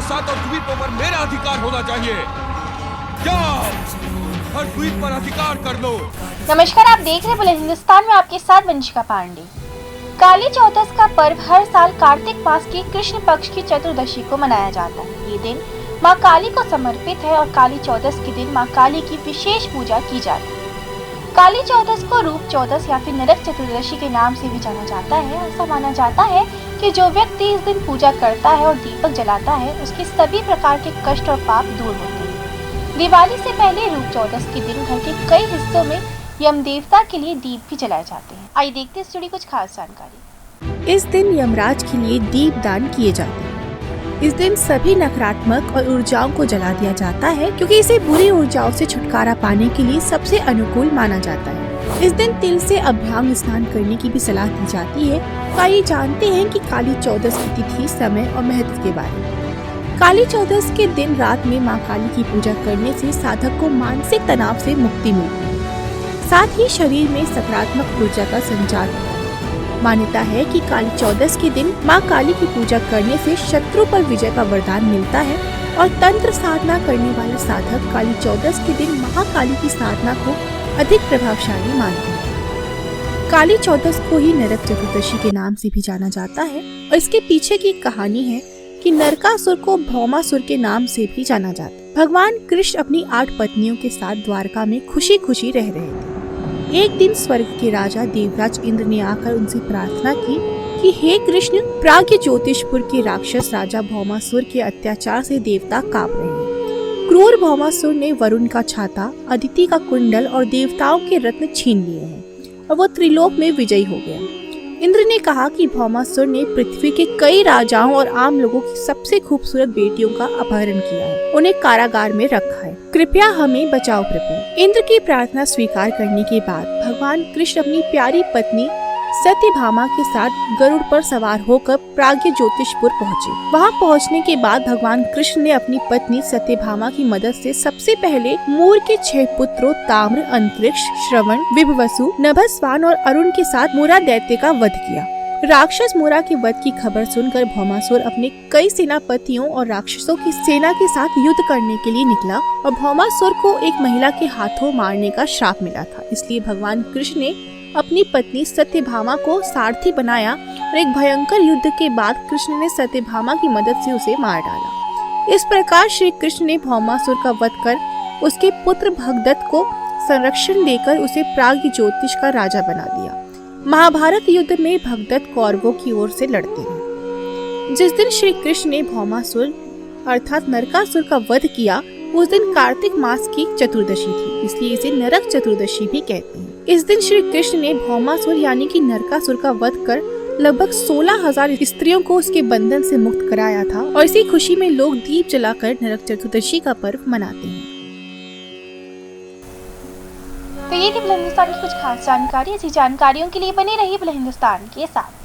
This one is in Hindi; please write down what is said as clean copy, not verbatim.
सातों द्वीपों पर मेरा अधिकार होना चाहिए। जाओ, हर द्वीप पर अधिकार कर लो। नमस्कार, आप देख रहे हैं हिंदुस्तान में, आपके साथ वंशिका पांडे। काली चौदस का पर्व हर साल कार्तिक मास की कृष्ण पक्ष की चतुर्दशी को मनाया जाता है। ये दिन मां काली को समर्पित है और काली चौदस के दिन मां काली की विशेष पूजा की जाती है। काली चौदस को रूप चौदस या फिर नरक चतुर्दशी के नाम से भी जाना जाता है। ऐसा माना जाता है कि जो व्यक्ति इस दिन पूजा करता है और दीपक जलाता है, उसके सभी प्रकार के कष्ट और पाप दूर होते हैं। दिवाली से पहले रूप चौदस के दिन घर के कई हिस्सों में यम देवता के लिए दीप भी जलाए जाते हैं। आइए देखते हैं इस जुड़ी कुछ खास जानकारी। इस दिन यमराज के लिए दीप दान किए जाते हैं। इस दिन सभी नकारात्मक और ऊर्जाओं को जला दिया जाता है, क्योंकि इसे बुरी ऊर्जाओं से छुटकारा पाने के लिए सबसे अनुकूल माना जाता है। इस दिन तिल से अभ्यंग स्नान करने की भी सलाह दी जाती है। तो आइए जानते हैं कि काली चौदस की तिथि, समय और महत्व के बारे में। काली चौदस के दिन रात में मां काली की पूजा करने से साधक को मानसिक तनाव से मुक्ति मिलती है, साथ ही शरीर में सकारात्मक ऊर्जा का संचार होता है। मान्यता है कि काली चौदस के दिन मां काली की पूजा करने से शत्रु पर विजय का वरदान मिलता है और तंत्र साधना करने वाले साधक काली चौदस के दिन महाकाली की साधना को अधिक प्रभावशाली मानते हैं। काली चौदस को ही नरक चतुर्दशी के नाम से भी जाना जाता है और इसके पीछे की कहानी है कि नरकासुर को भौमासुर के नाम से भी जाना जाता है। भगवान कृष्ण अपनी 8 पत्नियों के साथ द्वारका में खुशी खुशी रह रहे थे। एक दिन स्वर्ग के राजा देवराज इंद्र ने आकर उनसे प्रार्थना की कि हे कृष्ण, प्राग्ञ ज्योतिषपुर के राक्षस राजा भौमासुर के अत्याचार से देवता कांप रहे हैं। क्रूर भौमासुर ने वरुण का छाता, अदिति का कुंडल और देवताओं के रत्न छीन लिए हैं और वो त्रिलोक में विजयी हो गया। इंद्र ने कहा कि भौमासुर ने पृथ्वी के कई राजाओं और आम लोगों की सबसे खूबसूरत बेटियों का अपहरण किया है, उन्हें कारागार में रखा है। कृपया हमें बचाओ प्रभु। इंद्र की प्रार्थना स्वीकार करने के बाद भगवान कृष्ण अपनी प्यारी पत्नी सत्यभामा के साथ गरुड़ पर सवार होकर प्राग्ञ ज्योतिषपुर पहुँचे। वहाँ पहुँचने के बाद भगवान कृष्ण ने अपनी पत्नी सत्यभामा की मदद से सबसे पहले मूर के 6 पुत्रों ताम्र, अंतरिक्ष, श्रवण, विभवसु, नभस्वान और अरुण के साथ मूरा दैत्य का वध किया। राक्षस मूरा के वध की खबर सुनकर भौमासुर अपने कई सेनापतियों और राक्षसों की सेना के साथ युद्ध करने के लिए निकला और भौमासुर को एक महिला के हाथों मारने का श्राप मिला था। इसलिए भगवान कृष्ण ने अपनी पत्नी सत्यभामा को सारथी बनाया और एक भयंकर युद्ध के बाद कृष्ण ने सत्यभामा की मदद से उसे मार डाला। इस प्रकार श्री कृष्ण ने भौमासुर का वध कर उसके पुत्र भगदत्त को संरक्षण देकर उसे प्राग्ञ ज्योतिष का राजा बना दिया। महाभारत युद्ध में भगदत्त कौरवों की ओर से लड़ते हैं। जिस दिन श्री कृष्ण ने भौमासुर अर्थात नरकासुर का वध किया, उस दिन कार्तिक मास की चतुर्दशी थी, इसलिए इसे नरक चतुर्दशी भी कहते हैं। इस दिन श्री कृष्ण ने भौमासुर यानी कि नरकासुर का वध कर लगभग 16,000 स्त्रियों को उसके बंधन से मुक्त कराया था और इसी खुशी में लोग दीप जलाकर नरक चतुर्दशी का पर्व मनाते हैं। तो ये थी हिंदुस्तान की कुछ खास जानकारी। ऐसी जानकारियों के लिए बने रहिए हिंदुस्तान के साथ।